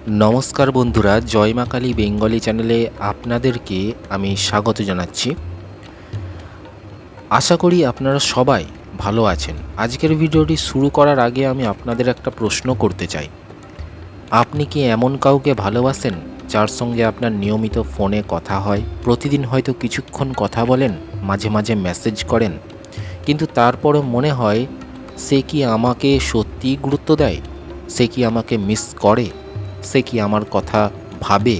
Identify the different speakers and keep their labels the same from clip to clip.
Speaker 1: নমস্কার বন্ধুরা, জয় মা কালী বেঙ্গলি চ্যানেলে আপনাদেরকে আমি স্বাগত জানাচ্ছি। আশা করি আপনারা সবাই ভালো আছেন। আজকের ভিডিওটি শুরু করার আগে আমি আপনাদের একটা প্রশ্ন করতে চাই। আপনি কি এমন কাউকে ভালোবাসেন যার সঙ্গে আপনার নিয়মিত ফোনে কথা হয়, প্রতিদিন হয়তো কিছুক্ষণ কথা বলেন, মাঝে মাঝে মেসেজ করেন, কিন্তু তারপরও মনে হয় সে কি আমাকে সত্যিই গুরুত্ব দেয়? সে কি আমাকে মিস করে? সে কি আমার কথা ভাবে?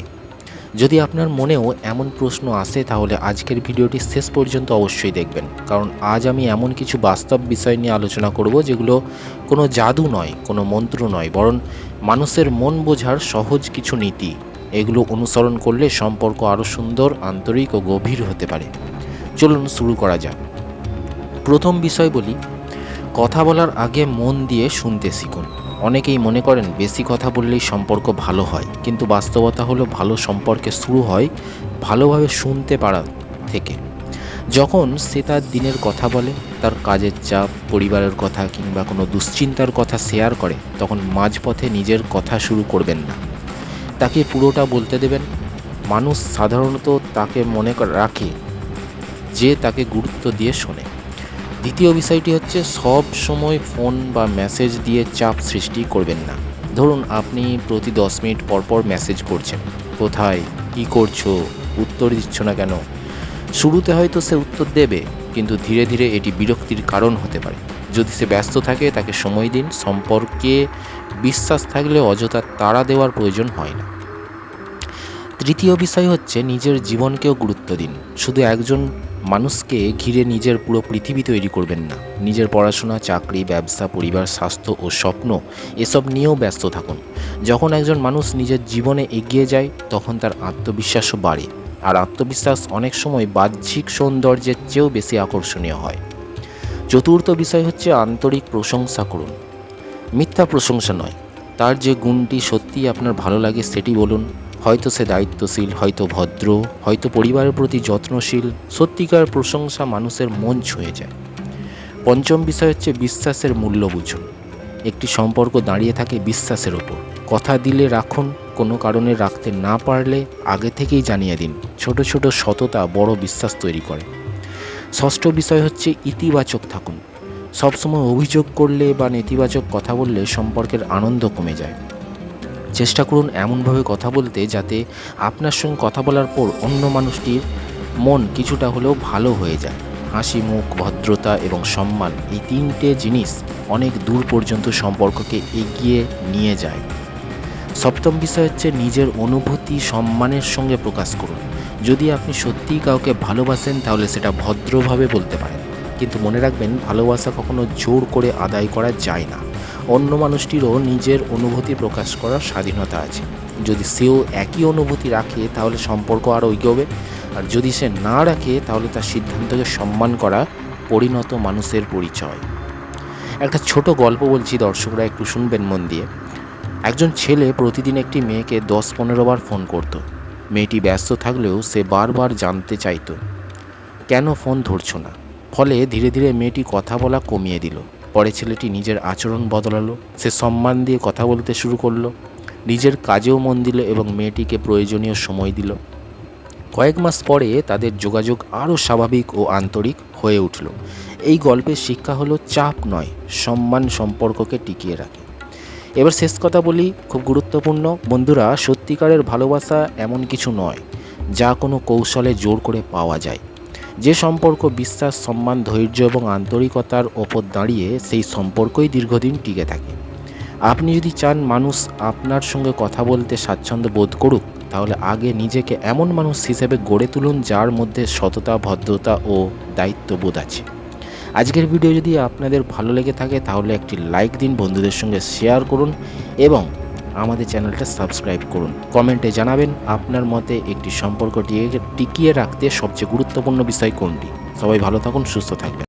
Speaker 1: যদি আপনার মনেও এমন প্রশ্ন আসে তাহলে আজকের ভিডিওটি শেষ পর্যন্ত অবশ্যই দেখবেন, কারণ আজ আমি এমন কিছু বাস্তব বিষয় নিয়ে আলোচনা করব যেগুলো কোনো জাদু নয়, কোনো মন্ত্র নয়, বরং মানুষের মন বোঝার সহজ কিছু নীতি। এগুলো অনুসরণ করলে সম্পর্ক আরও সুন্দর, আন্তরিক ও গভীর হতে পারে। চলুন শুরু করা যাক। প্রথম বিষয় বলি, কথা বলার আগে মন দিয়ে শুনতে শিখুন। অনেকেই মনে করেন বেশি কথা বললেই সম্পর্ক ভালো হয়, কিন্তু বাস্তবতা হলো ভালো সম্পর্কে শুরু হয় ভালোভাবে শুনতে পারা থেকে। যখন সে তার দিনের কথা বলে, তার কাজের চাপ, পরিবারের কথা কিংবা কোনো দুশ্চিন্তার কথা শেয়ার করে, তখন মাঝপথে নিজের কথা শুরু করবেন না। তাকে পুরোটা বলতে দেবেন। মানুষ সাধারণত তাকে মনে রাখে যে তাকে গুরুত্ব দিয়ে শোনে। দ্বিতীয় বিষয়টি হচ্ছে, সব সময় ফোন বা মেসেজ দিয়ে চাপ সৃষ্টি করবেন না। ধরুন আপনি প্রতি 10 মিনিট পর পর মেসেজ করছেন, কোথায়, কী করছো, উত্তর দিচ্ছ না কেন। শুরুতে হয়তো সে উত্তর দেবে, কিন্তু ধীরে ধীরে এটি বিরক্তির কারণ হতে পারে। যদি সে ব্যস্ত থাকে তাকে সময় দিন। সম্পর্কে বিশ্বাস থাকলে অযথা তাড়া দেওয়ার প্রয়োজন হয় না। তৃতীয় বিষয় হচ্ছে, নিজের জীবনকেও গুরুত্ব দিন। শুধু একজন মানুষকে ঘিরে নিজের পুরো পৃথিবী তৈরি করবেন না। নিজের পড়াশোনা, চাকরি, ব্যবসা, পরিবার, স্বাস্থ্য ও স্বপ্ন এসব নিয়েও ব্যস্ত থাকুন। যখন একজন মানুষ নিজের জীবনে এগিয়ে যায় তখন তার আত্মবিশ্বাসও বাড়ে, আর আত্মবিশ্বাস অনেক সময় বাহ্যিক সৌন্দর্যের চেয়েও বেশি আকর্ষণীয় হয়। চতুর্থ বিষয় হচ্ছে, আন্তরিক প্রশংসা করুন। মিথ্যা প্রশংসা নয়, তার যে গুণটি সত্যিই আপনার ভালো লাগে সেটি বলুন। হয়তো সে দায়িত্বশীল, হয়তো ভদ্র, হয়তো পরিবারের প্রতি যত্নশীল। সত্যিকার প্রশংসা মানুষের মন ছুঁয়ে যায়। পঞ্চম বিষয় হচ্ছে, বিশ্বাসের মূল্য বুঝুন। একটি সম্পর্ক দাঁড়িয়ে থাকে বিশ্বাসের ওপর। কথা দিলে রাখুন, কোনো কারণে রাখতে না পারলে আগে থেকেই জানিয়ে দিন। ছোট ছোট সততা বড় বিশ্বাস তৈরি করে। ষষ্ঠ বিষয় হচ্ছে, ইতিবাচক থাকুন। সবসময় অভিযোগ করলে বা নেতিবাচক কথা বললে সম্পর্কের আনন্দ কমে যায়। চেষ্টা করুন এমনভাবে কথা বলতে যাতে আপনার সঙ্গে কথা বলার পর অন্য মানুষটির মন কিছুটা হলেও ভালো হয়ে যায়। হাসি মুখ, ভদ্রতা এবং সম্মান, এই তিনটে জিনিস অনেক দূর পর্যন্ত সম্পর্ককে এগিয়ে নিয়ে যায়। সপ্তম বিষয় হচ্ছে, নিজের অনুভূতি সম্মানের সঙ্গে প্রকাশ করুন। যদি আপনি সত্যিই কাউকে ভালোবাসেন তাহলে সেটা ভদ্রভাবে বলতে পারেন, কিন্তু মনে রাখবেন ভালোবাসা কখনো জোর করে আদায় করা যায় না। অন্য মানুষটিরও নিজের অনুভূতি প্রকাশ করার স্বাধীনতা আছে। যদি সেও একই অনুভূতি রাখে তাহলে সম্পর্ক আরও এগোবে, আর যদি সে না রাখে তাহলে তার সিদ্ধান্তকে সম্মান করা পরিণত মানুষের পরিচয়। একটা ছোট গল্প বলছি, দর্শকরা একটু শুনবেন মন দিয়ে। একজন ছেলে প্রতিদিন একটি মেয়েকে 10-15 বার ফোন করত। মেয়েটি ব্যস্ত থাকলেও সে বারবার জানতে চাইত, কেন ফোন ধরছো না। ফলে ধীরে ধীরে মেয়েটি কথা বলা কমিয়ে দিল। পরে ছেলেটি নিজের আচরণ বদলালো, সে সম্মান দিয়ে কথা বলতে শুরু করলো, নিজের কাজেও মন দিল এবং মেয়েটিকে প্রয়োজনীয় সময় দিল। কয়েক মাস পরে তাদের যোগাযোগ আরও স্বাভাবিক ও আন্তরিক হয়ে উঠল। এই গল্পের শিক্ষা হলো, চাপ নয়, সম্মান সম্পর্ককে টিকিয়ে রাখে। এবার শেষ কথা বলি, খুব গুরুত্বপূর্ণ বন্ধুরা, সত্যিকারের ভালোবাসা এমন কিছু নয় যা কোনো কৌশলে জোর করে পাওয়া যায়। যে সম্পর্ক বিশ্বাস, সম্মান, ধৈর্য এবং আন্তরিকতার ওপর দাঁড়িয়ে, সেই সম্পর্কই দীর্ঘদিন টিকে থাকে। আপনি যদি চান মানুষ আপনার সঙ্গে কথা বলতে স্বাচ্ছন্দ্য বোধ করুক, তাহলে আগে নিজেকে এমন মানুষ হিসেবে গড়ে তুলুন যার মধ্যে সততা, ভদ্রতা ও দায়িত্ববোধ আছে। আজকের ভিডিও যদি আপনাদের ভালো লেগে থাকে তাহলে একটি লাইক দিন, বন্ধুদের সঙ্গে শেয়ার করুন এবং আমাদের চ্যানেলটা সাবস্ক্রাইব করুন। কমেন্টে জানাবেন আপনার মতে একটি সম্পর্ক টিকিয়ে রাখতে সবচেয়ে গুরুত্বপূর্ণ বিষয় কোনটি। সবাই ভালো থাকুন, সুস্থ থাকবেন।